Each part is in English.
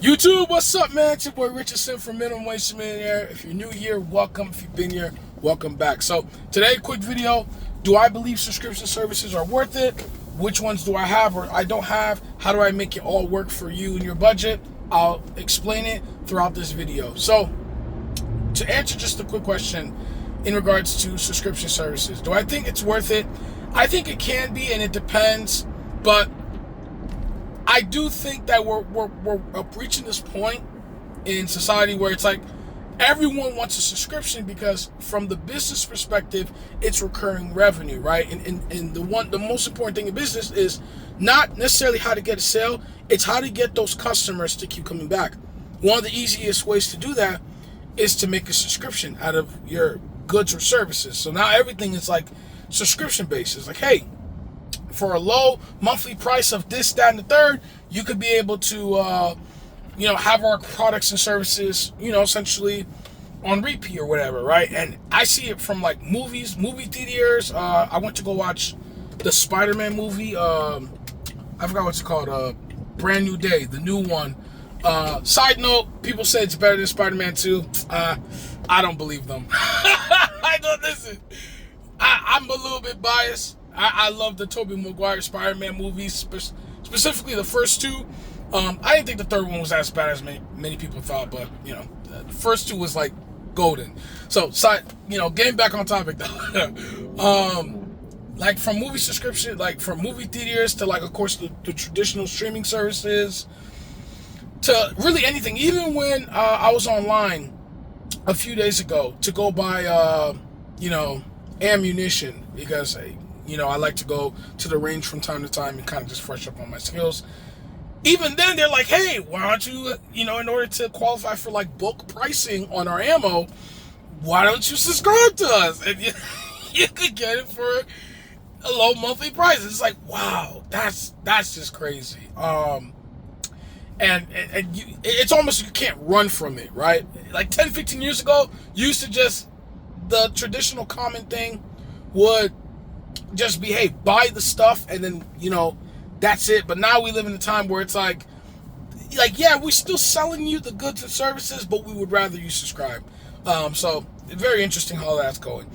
YouTube, what's up, man? It's your boy Richardson from Minimum Wage to Millionaire. If you're new here, welcome. If you've been here, welcome back. So today, quick video. Do I believe subscription services are worth it? Which ones do I have or I don't have? How do I make it all work for you and your budget? I'll explain it throughout this video. So to answer just a quick question in regards to subscription services, do I think it's worth it? I think it can be, and it depends, but I do think that we're reaching this point in society where it's like everyone wants a subscription because from the business perspective, it's recurring revenue, right? And the most important thing in business is not necessarily how to get a sale, it's how to get those customers to keep coming back. One of the easiest ways to do that is to make a subscription out of your goods or services. So now everything is like subscription based. It's like, hey, for a low monthly price of this, that, and the third, you could be able to, have our products and services, essentially on repeat or whatever, right? And I see it from like movies, movie theaters. I went to go watch the Spider-Man movie. I forgot what it's called. Brand New Day, the new one. Side note, people say it's better than Spider-Man 2. I don't believe them. I don't listen. I'm a little bit biased. I love the Tobey Maguire Spider-Man movies, specifically the first two. I didn't think the third one was as bad as many people thought, but, the first two was, like, golden. So, getting back on topic, though. Like, from movie subscription, like, from movie theaters to, like, of course, the traditional streaming services, to really anything. Even when I was online a few days ago to go buy, ammunition, because I like to go to the range from time to time and kind of just fresh up on my skills. Even then, they're like, hey, why don't you, in order to qualify for like bulk pricing on our ammo, why don't you subscribe to us? And you could get it for a low monthly price. It's like, wow, that's just crazy. It's almost, you can't run from it, right? Like 10, 15 years ago, you used to just, the traditional common thing would just be, hey, buy the stuff and then, that's it. But now we live in a time where it's like, yeah, we're still selling you the goods and services, but we would rather you subscribe. So very interesting how that's going.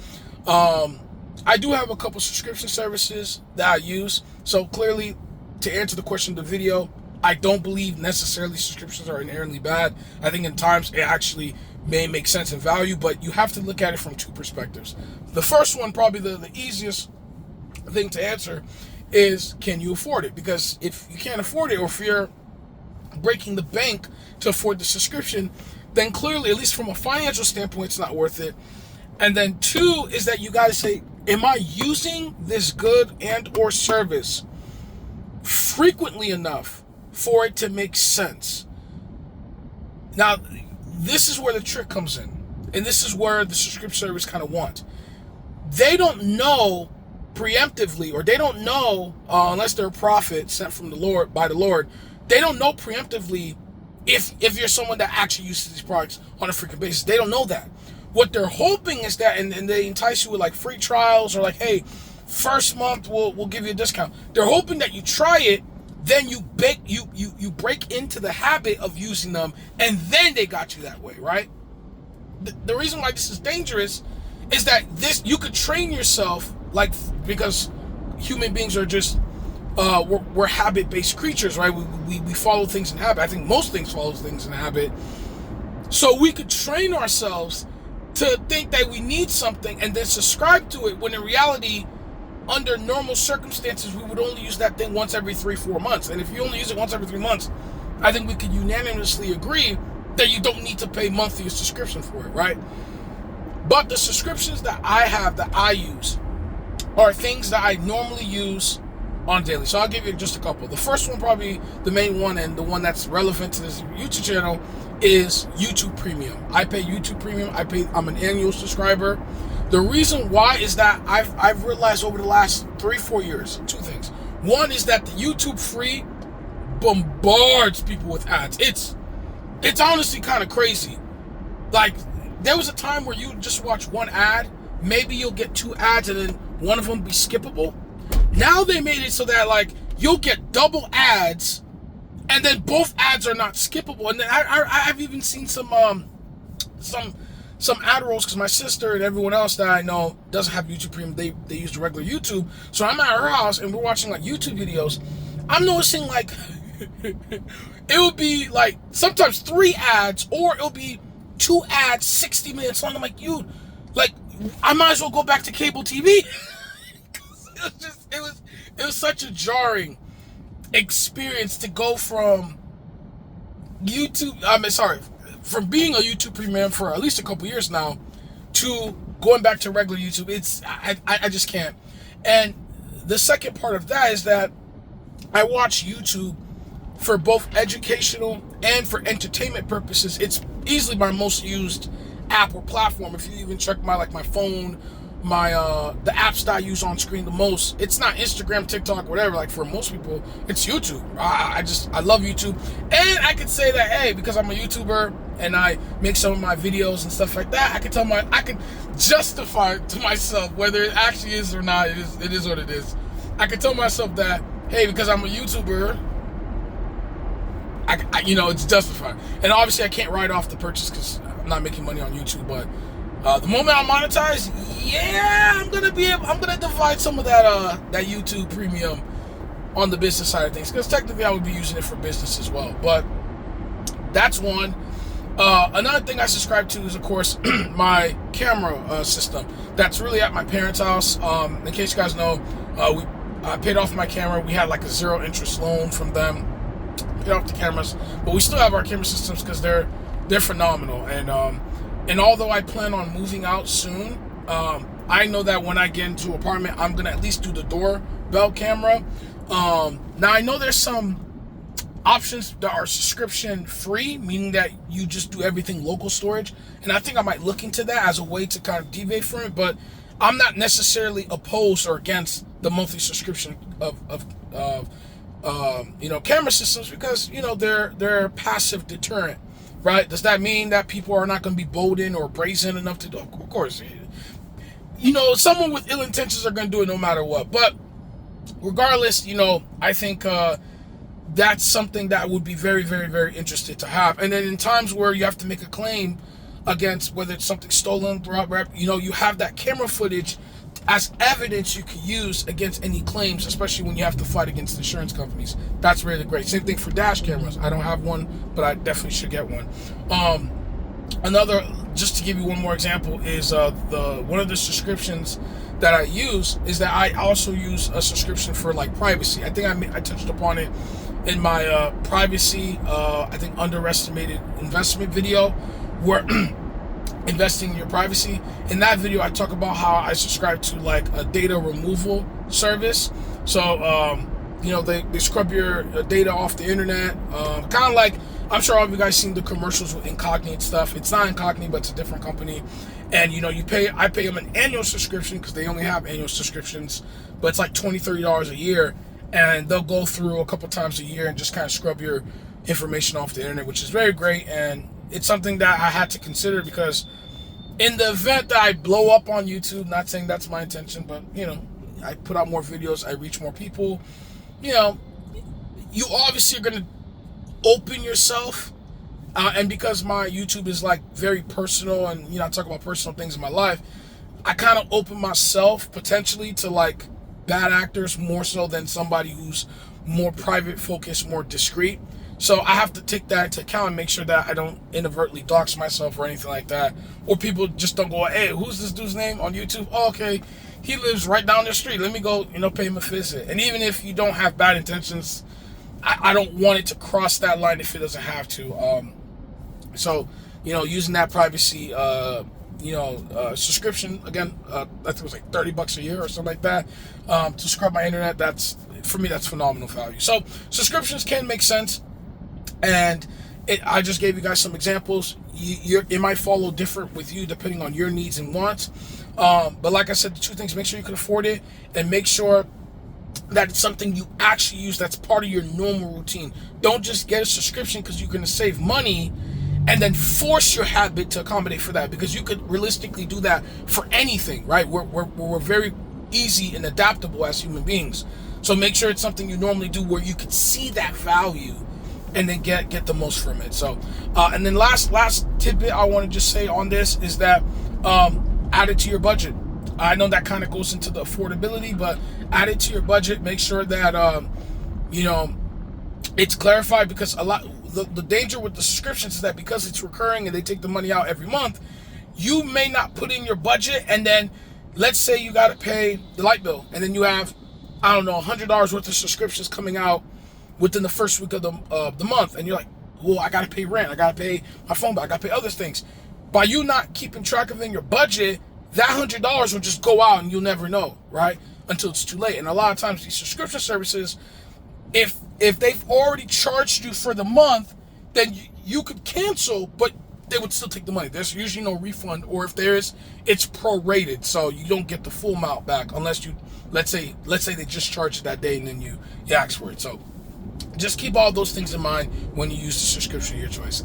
I do have a couple subscription services that I use. So clearly, to answer the question of the video, I don't believe necessarily subscriptions are inherently bad. I think in times it actually may make sense and value, but you have to look at it from two perspectives. The first one, probably the easiest thing to answer, is can you afford it? Because if you can't afford it, or if you're breaking the bank to afford the subscription, then clearly, at least from a financial standpoint, it's not worth it. And then two is that you got to say, am I using this good and or service frequently enough for it to make sense? Now, this is where the trick comes in, and this is where the subscription service kind of want. They don't know preemptively, or they don't know, unless they're a prophet sent from the Lord, by the Lord, they don't know preemptively if you're someone that actually uses these products on a frequent basis. They don't know that. What they're hoping is that, and they entice you with like free trials, or like, hey, first month we'll give you a discount. They're hoping that you try it, then you break into the habit of using them, and then they got you that way, right? The reason why this is dangerous is that you could train yourself, like, because human beings are just we're habit-based creatures, right? We follow things in habit. I think most things follow things in habit. So we could train ourselves to think that we need something and then subscribe to it, when in reality, under normal circumstances, we would only use that thing once every 3-4 months. And if you only use it once every 3 months, I think we could unanimously agree that you don't need to pay monthly subscription for it, right? But the subscriptions that I have, that I use, are things that I normally use on daily. So I'll give you just a couple. The first one, probably the main one, and the one that's relevant to this YouTube channel, is YouTube Premium. I pay YouTube Premium. I'm an annual subscriber. The reason why is that I've realized over the last 3-4 years, two things. One is that the YouTube Free bombards people with ads. It's honestly kind of crazy. Like, there was a time where you just watch one ad, maybe you'll get 2 ads, and then one of them be skippable. Now they made it so that, like, you'll get double ads, and and then both ads are not skippable. And then I've even seen some ad rolls, because my sister and everyone else that I know doesn't have YouTube Premium. They use the regular YouTube. So I'm at her house and we're watching like YouTube videos. I'm noticing like it would be like sometimes 3 ads, or it'll be 2 ads 60 minutes long. I'm like, you, like, I might as well go back to cable TV. It was such a jarring experience to go from from being a YouTube Premium for at least a couple years now to going back to regular YouTube. I just can't. And the second part of that is that I watch YouTube for both educational and for entertainment purposes. It's easily my most used app or platform. If you even check my phone, the apps that I use on screen the most, it's not Instagram, TikTok, whatever. Like, for most people, it's YouTube. I love YouTube. And I could say that, hey, because I'm a YouTuber and I make some of my videos and stuff like that, I can justify to myself whether it actually is or not. It is what it is. I can tell myself that, hey, because I'm a YouTuber, it's justified. And obviously I can't write off the purchase because I'm not making money on YouTube, but the moment I monetize, I'm gonna divide some of that YouTube Premium on the business side of things, because technically I would be using it for business as well. But that's one. Another thing I subscribe to is, of course, my camera system. That's really at my parents' house. In case you guys know, I paid off my camera. We had like a 0 interest loan from them. Paid off the cameras, but we still have our camera systems because they're phenomenal. And although I plan on moving out soon, I know that when I get into an apartment, I'm gonna at least do the doorbell camera. Now I know there's some options that are subscription free, meaning that you just do everything local storage, and I think I might look into that as a way to kind of deviate from it. But I'm not necessarily opposed or against the monthly subscription of camera systems, because they're a passive deterrent, right? Does that mean that people are not going to be bold or brazen enough to do? Of course, someone with ill intentions are going to do it no matter what. But regardless, I think that's something that would be very, very, very interested to have. And then in times where you have to make a claim against whether it's something stolen, you have that camera footage as evidence you can use against any claims, especially when you have to fight against insurance companies. That's really great. Same thing for dash cameras. I don't have one, but I definitely should get one. Another, just to give you one more example, is one of the subscriptions that I use is that I also use a subscription for like privacy. I think I touched upon it in my privacy, underestimated investment video, where investing in your privacy. In that video, I talk about how I subscribe to like a data removal service. So, they scrub your data off the internet. Kind of like, I'm sure all of you guys seen the commercials with Incognito stuff. It's not Incognito, but it's a different company. And, I pay them an annual subscription because they only have annual subscriptions, but it's like $20, $30 a year. And they'll go through a couple times a year and just kind of scrub your information off the internet, which is very great. And it's something that I had to consider, because in the event that I blow up on YouTube, not saying that's my intention, but, I put out more videos, I reach more people, you obviously are going to open yourself. And because my YouTube is like very personal and, I talk about personal things in my life, I kind of open myself potentially to like bad actors more so than somebody who's more private focused, more discreet. So I have to take that into account and make sure that I don't inadvertently dox myself or anything like that. Or people just don't go, hey, who's this dude's name on YouTube? Oh, okay, he lives right down the street. Let me go, pay him a visit. And even if you don't have bad intentions, I don't want it to cross that line if it doesn't have to. So, using that privacy, subscription, again, I think it was like $30 a year or something like that, to scrub my internet, that's phenomenal value. So subscriptions can make sense. And I just gave you guys some examples. It might follow different with you depending on your needs and wants. But like I said, the two things: make sure you can afford it, and make sure that it's something you actually use that's part of your normal routine. Don't just get a subscription because you're going to save money and then force your habit to accommodate for that, because you could realistically do that for anything, right? We're very easy and adaptable as human beings. So make sure it's something you normally do where you can see that value and then get the most from it. So, and then last tidbit I want to just say on this is that add it to your budget. I know that kind of goes into the affordability, but add it to your budget. Make sure that it's clarified, because the danger with the subscriptions is that because it's recurring and they take the money out every month, you may not put in your budget, and then let's say you got to pay the light bill, and then you have, I don't know, $100 worth of subscriptions coming out within the first week of the month, and you're like, well, I got to pay rent, I got to pay my phone bill, I got to pay other things. By you not keeping track of it in your budget, that $100 will just go out and you'll never know, right? Until it's too late. And a lot of times these subscription services, if they've already charged you for the month, then you could cancel, but they would still take the money. There's usually no refund, or if there is, it's prorated, so you don't get the full amount back unless you, let's say they just charged it that day and then you ask for it. So just keep all those things in mind when you use the subscription of your choice.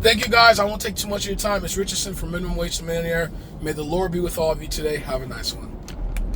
Thank you, guys. I won't take too much of your time. It's Richardson from Minimum Wage to Millionaire. May the Lord be with all of you today. Have a nice one.